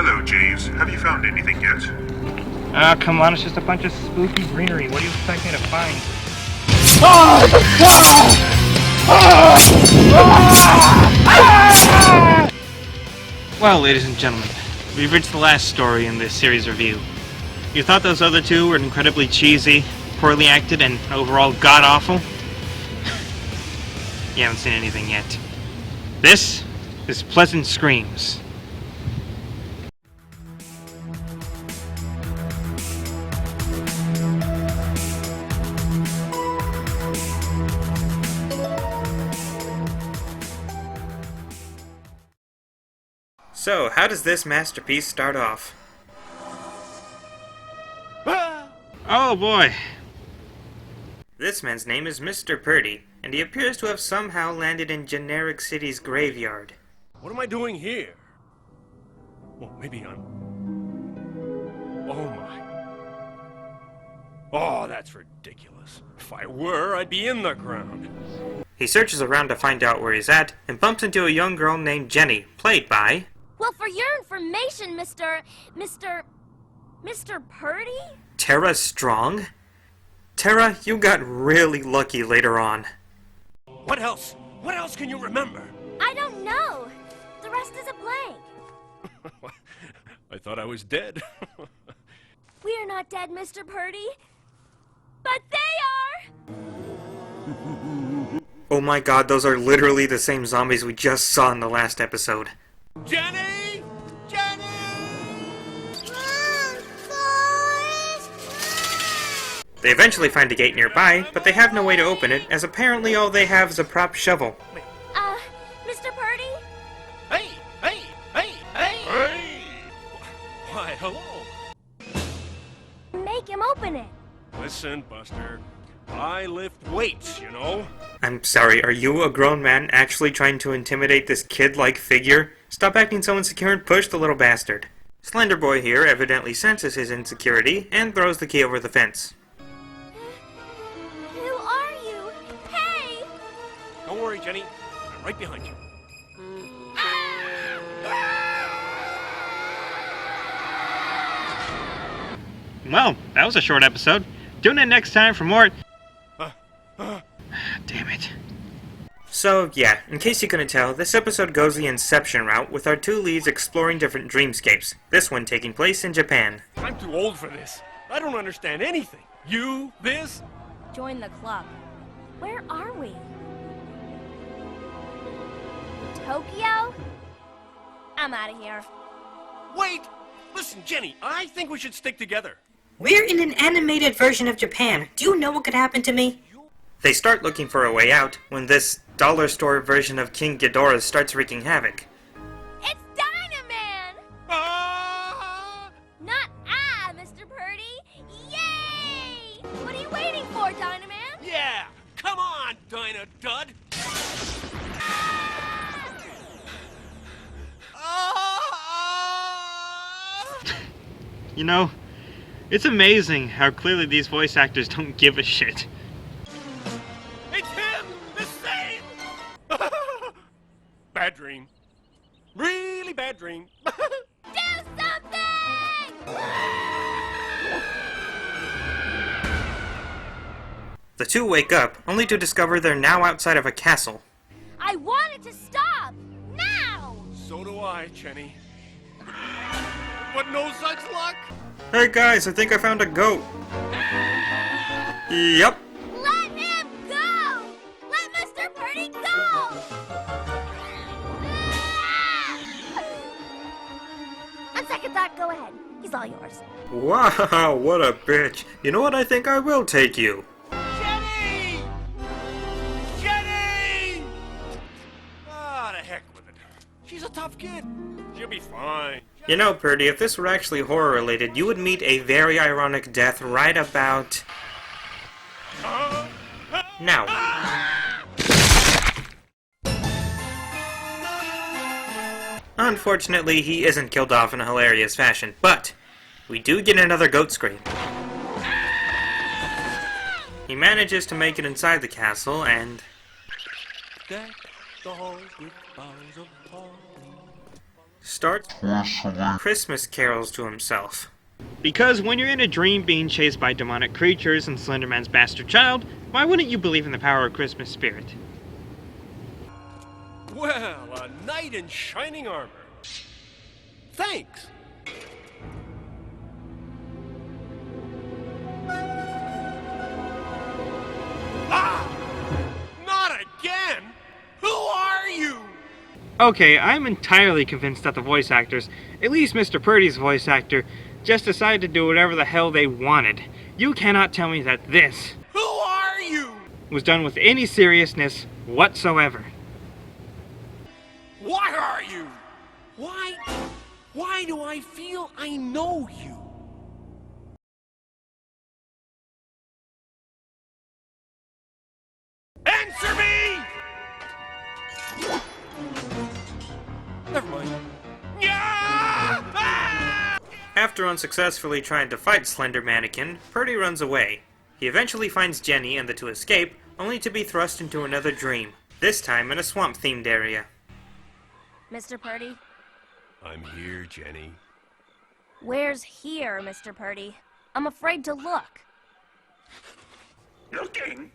Hello, Jeeves. Have you found anything yet? Ah, come on, it's just a bunch of spooky greenery. What do you expect me to find? Well, ladies and gentlemen, we've reached the last story in this series review. You thought those other two were incredibly cheesy, poorly acted, and overall god-awful? You haven't seen anything yet. This is Pleasant Screams. So, how does this masterpiece start off? Oh boy! This man's name is Mr. Purdy, and he appears to have somehow landed in Generic City's graveyard. What am I doing here? Well, maybe I'm... Oh my... Oh, that's ridiculous. If I were, I'd be in the ground. He searches around to find out where he's at, and bumps into a young girl named Jenny, played by... Well, for your information, Mr. Purdy? Tara Strong? Tara, you got really lucky later on. What else? What else can you remember? I don't know. The rest is a blank. I thought I was dead. We are not dead, Mr. Purdy. But they are! Oh my god, those are literally the same zombies we just saw in the last episode. Jenny! Jenny! They eventually find a gate nearby, but they have no way to open it, as apparently all they have is a prop shovel. Mr. Purdy? Hey! Hey! Hey! Hey! Hey! Why, hello! Make him open it. Listen, Buster. I lift weights, you know? I'm sorry, are you a grown man actually trying to intimidate this kid-like figure? Stop acting so insecure and push the little bastard. Slender Boy here evidently senses his insecurity and throws the key over the fence. Who are you? Hey! Don't worry, Jenny. I'm right behind you. Well, that was a short episode. Tune in next time for more... Damn it. So, yeah, in case you couldn't tell, this episode goes the Inception route with our two leads exploring different dreamscapes, this one taking place in Japan. I'm too old for this. I don't understand anything. You, this? Join the club. Where are we? Tokyo? I'm out of here. Wait! Listen, Jenny, I think we should stick together. We're in an animated version of Japan. Do you know what could happen to me? They start looking for a way out when this dollar store version of King Ghidorah starts wreaking havoc. It's Dynaman! Ah! Not Mr. Purdy! Yay! What are you waiting for, Dynaman? Yeah! Come on, Dyna Dud! You know, it's amazing how clearly these voice actors don't give a shit. It's him! The same! Bad dream. Really bad dream. Do something! The two wake up, only to discover they're now outside of a castle. I wanted to stop! Now! So do I, Jenny. But no such luck! Hey guys, I think I found a goat. Yep. Let him go! Let Mr. Purdy go! On second thought, go ahead. He's all yours. Wow, what a bitch. You know what, I think I will take you. Jenny! Jenny! Ah, the heck with it. She's a tough kid. She'll be fine. You know, Purdy, if this were actually horror-related, you would meet a very ironic death right about... now. Unfortunately, he isn't killed off in a hilarious fashion, but we do get another goat scream. He manages to make it inside the castle, and... starts Christmas carols to himself. Because when you're in a dream being chased by demonic creatures and Slenderman's bastard child, why wouldn't you believe in the power of Christmas spirit? Well, a knight in shining armor. Thanks. Ah! Not again! Who are you? Okay, I'm entirely convinced that the voice actors, at least Mr. Purdy's voice actor, just decided to do whatever the hell they wanted. You cannot tell me that this Who are you? was done with any seriousness whatsoever. What are you? Why do I feel I know you? Answer me! Never mind. Yeah! Ah! After unsuccessfully trying to fight Slender Mannequin, Purdy runs away. He eventually finds Jenny and the two escape, only to be thrust into another dream, this time in a swamp-themed area. Mr. Purdy? I'm here, Jenny. Where's here, Mr. Purdy? I'm afraid to look. Looking?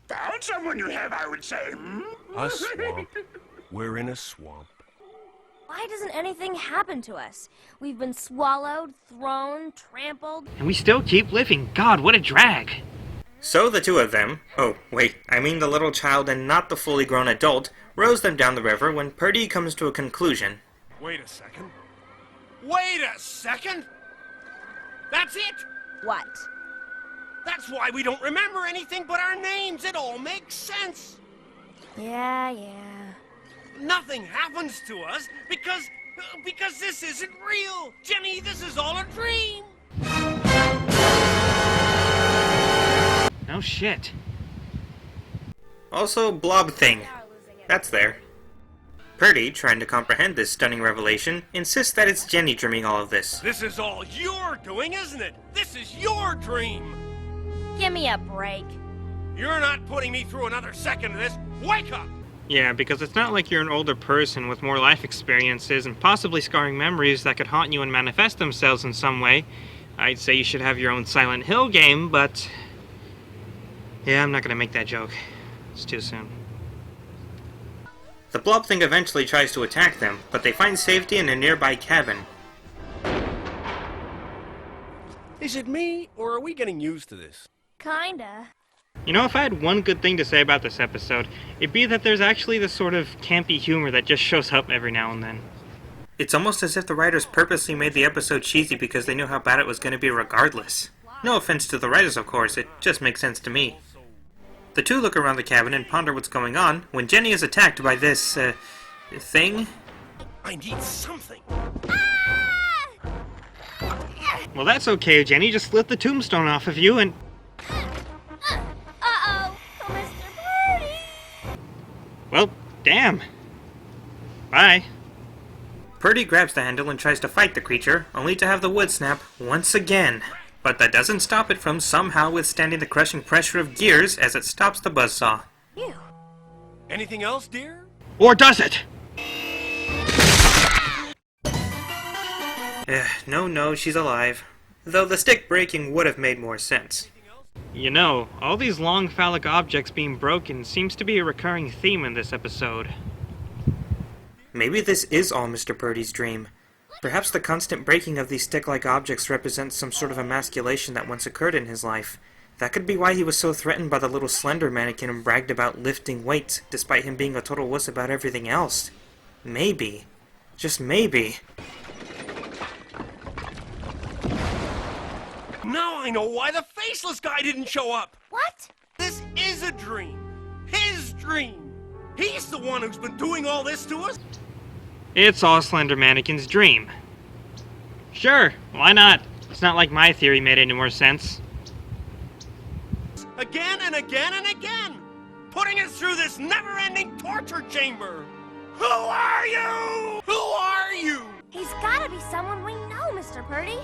Found someone you have, I would say. Hmm? A swamp. We're in a swamp. Why doesn't anything happen to us? We've been swallowed, thrown, trampled. And we still keep living. God, what a drag. So the two of them, oh wait, I mean the little child and not the fully grown adult, rows them down the river when Purdy comes to a conclusion. Wait a second. Wait a second! That's it! What? That's why we don't remember anything but our names. It all makes sense. Yeah. Nothing happens to us because this isn't real. Jenny, this is all a dream. No shit. Also, Blob Thing. That's there. Purdy, trying to comprehend this stunning revelation, insists that it's Jenny dreaming all of this. This is all you're doing, isn't it? This is your dream. Give me a break. You're not putting me through another second of this. Wake up! Yeah, because it's not like you're an older person with more life experiences and possibly scarring memories that could haunt you and manifest themselves in some way. I'd say you should have your own Silent Hill game, but... yeah, I'm not gonna make that joke. It's too soon. The Blob Thing eventually tries to attack them, but they find safety in a nearby cabin. Is it me, or are we getting used to this? Kinda. You know, if I had one good thing to say about this episode, it'd be that there's actually this sort of campy humor that just shows up every now and then. It's almost as if the writers purposely made the episode cheesy because they knew how bad it was going to be regardless. No offense to the writers, of course, it just makes sense to me. The two look around the cabin and ponder what's going on when Jenny is attacked by this, thing? I need something. Well, that's okay, Jenny. Just slip the tombstone off of you and... Uh-oh, Mr. Purdy! well, damn. Bye. Purdy grabs the handle and tries to fight the creature, only to have the wood snap once again. But that doesn't stop it from somehow withstanding the crushing pressure of gears as it stops the buzzsaw. Ew. Anything else, dear? Or does it? No, she's alive. Though the stick breaking would have made more sense. You know, all these long phallic objects being broken seems to be a recurring theme in this episode. Maybe this is all Mr. Purdy's dream. Perhaps the constant breaking of these stick-like objects represents some sort of emasculation that once occurred in his life. That could be why he was so threatened by the little Slender Mannequin and bragged about lifting weights, despite him being a total wuss about everything else. Maybe. Just maybe. Now I know why the faceless guy didn't show up. What? This is a dream. His dream. He's the one who's been doing all this to us. It's all Slender Mannequin's dream. Sure, why not? It's not like my theory made any more sense. Again and again and again. Putting us through this never-ending torture chamber. Who are you? Who are you? He's gotta be someone we know, Mr. Purdy.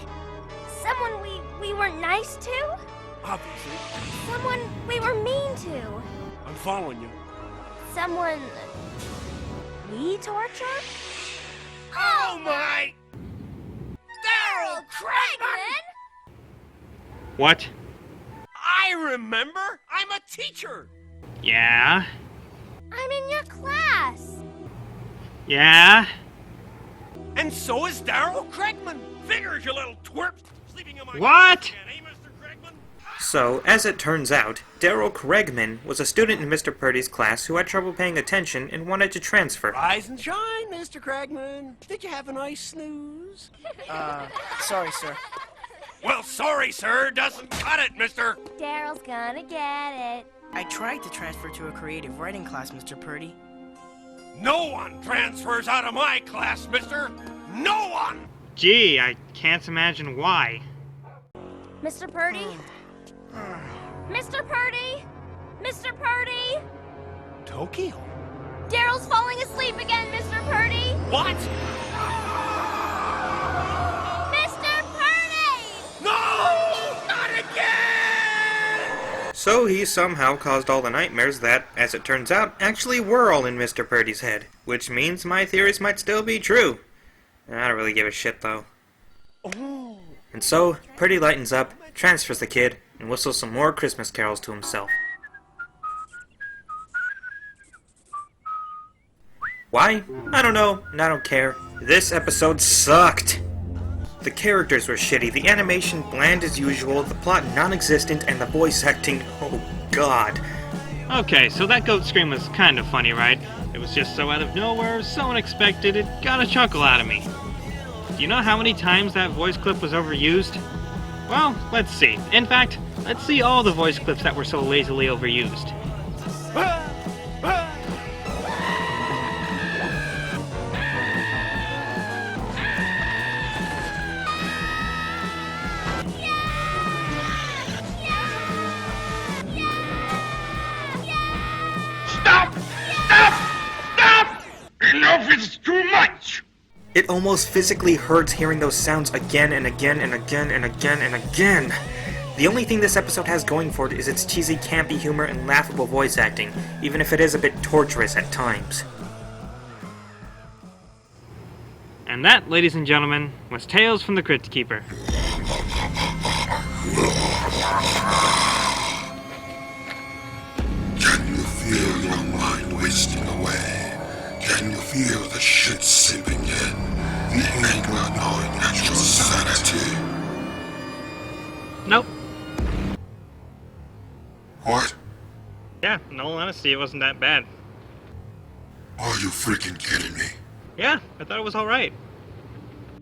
Someone we weren't nice to? Obviously. Someone we were mean to? I'm following you. Someone we tortured? Oh my! Daryl Craigman! What? I remember! I'm a teacher! Yeah? I'm in your class. Yeah? And so is Daryl Craigman! Figures, you little twerp! Sleeping in my What? class again, eh, Mr. Craigman? So, as it turns out, Daryl Craigman was a student in Mr. Purdy's class who had trouble paying attention and wanted to transfer. Rise and shine, Mr. Craigman. Did you have a nice snooze? Sorry, sir. Well, sorry, sir. Doesn't cut it, mister. Daryl's gonna get it. I tried to transfer to a creative writing class, Mr. Purdy. No one transfers out of my class, mister. No one! Gee, I can't imagine why. Mr. Purdy? Mr. Purdy? Mr. Purdy? Tokyo? Daryl's falling asleep again, Mr. Purdy! What? Mr. Purdy! No! Not again! So he somehow caused all the nightmares that, as it turns out, actually were all in Mr. Purdy's head. Which means my theories might still be true. I don't really give a shit, though. Oh. And so, Purdy lightens up, transfers the kid, and whistles some more Christmas carols to himself. Why? I don't know, and I don't care. This episode sucked! The characters were shitty, the animation bland as usual, the plot non-existent, and the voice acting, oh god. Okay, so that goat scream was kind of funny, right? It was just so out of nowhere, so unexpected, it got a chuckle out of me. Do you know how many times that voice clip was overused? Well, let's see. In fact, let's see all the voice clips that were so lazily overused. Stop! Stop! Stop! Enough is too much! It almost physically hurts hearing those sounds again and again and again and again and again. The only thing this episode has going for it is its cheesy, campy humor and laughable voice acting, even if it is a bit torturous at times. And that, ladies and gentlemen, was Tales from the Cryptkeeper. Can you feel your mind wasting away? Can you feel the shit seeping in? The anger gnawing at your sanity? Nope. What? Yeah, in all honesty, it wasn't that bad. Are you freaking kidding me? Yeah, I thought it was alright.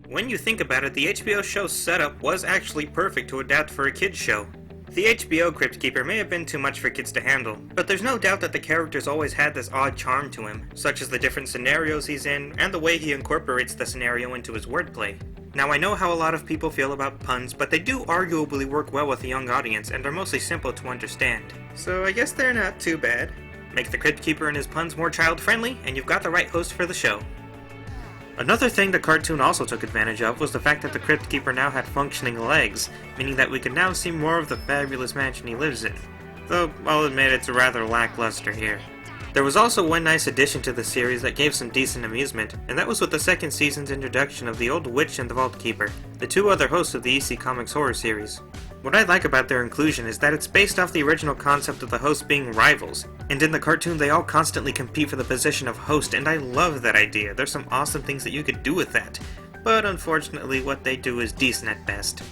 When you think about it, the HBO show's setup was actually perfect to adapt for a kids show. The HBO Cryptkeeper may have been too much for kids to handle, but there's no doubt that the character's always had this odd charm to him, such as the different scenarios he's in, and the way he incorporates the scenario into his wordplay. Now I know how a lot of people feel about puns, but they do arguably work well with a young audience, and are mostly simple to understand. So I guess they're not too bad. Make the Cryptkeeper and his puns more child-friendly, and you've got the right host for the show. Another thing the cartoon also took advantage of was the fact that the Cryptkeeper now had functioning legs, meaning that we could now see more of the fabulous mansion he lives in. Though, I'll admit it's rather lackluster here. There was also one nice addition to the series that gave some decent amusement, and that was with the second season's introduction of the Old Witch and the Vault Keeper, the two other hosts of the EC Comics horror series. What I like about their inclusion is that it's based off the original concept of the hosts being rivals, and in the cartoon they all constantly compete for the position of host, and I love that idea. There's some awesome things that you could do with that, but unfortunately what they do is decent at best.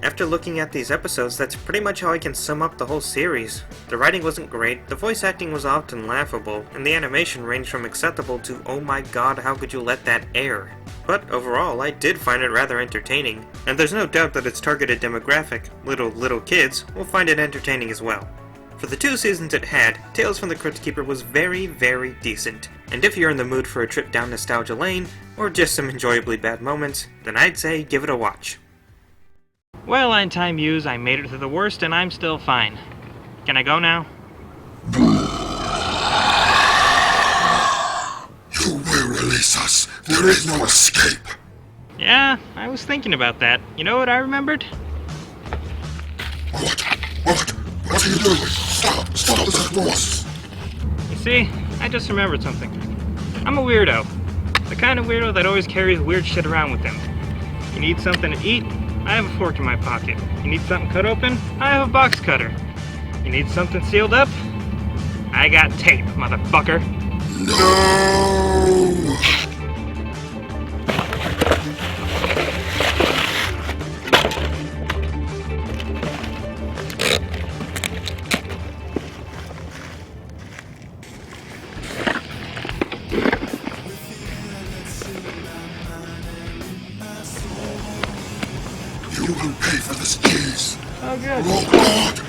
After looking at these episodes, that's pretty much how I can sum up the whole series. The writing wasn't great, the voice acting was often laughable, and the animation ranged from acceptable to oh my god, how could you let that air? But overall, I did find it rather entertaining, and there's no doubt that its targeted demographic, little kids, will find it entertaining as well. For the 2 seasons it had, Tales from the Cryptkeeper was very, very decent, and if you're in the mood for a trip down nostalgia lane, or just some enjoyably bad moments, then I'd say give it a watch. Well, on time use, I made it through the worst and I'm still fine. Can I go now? You will release us. There is no escape. Yeah, I was thinking about that. You know what I remembered? What? What are you doing? Stop this at once. You see, I just remembered something. I'm a weirdo. The kind of weirdo that always carries weird shit around with him. You need something to eat? I have a fork in my pocket. You need something cut open? I have a box cutter. You need something sealed up? I got tape, motherfucker. No! You will pay for this cheese. Oh, good. Oh, God!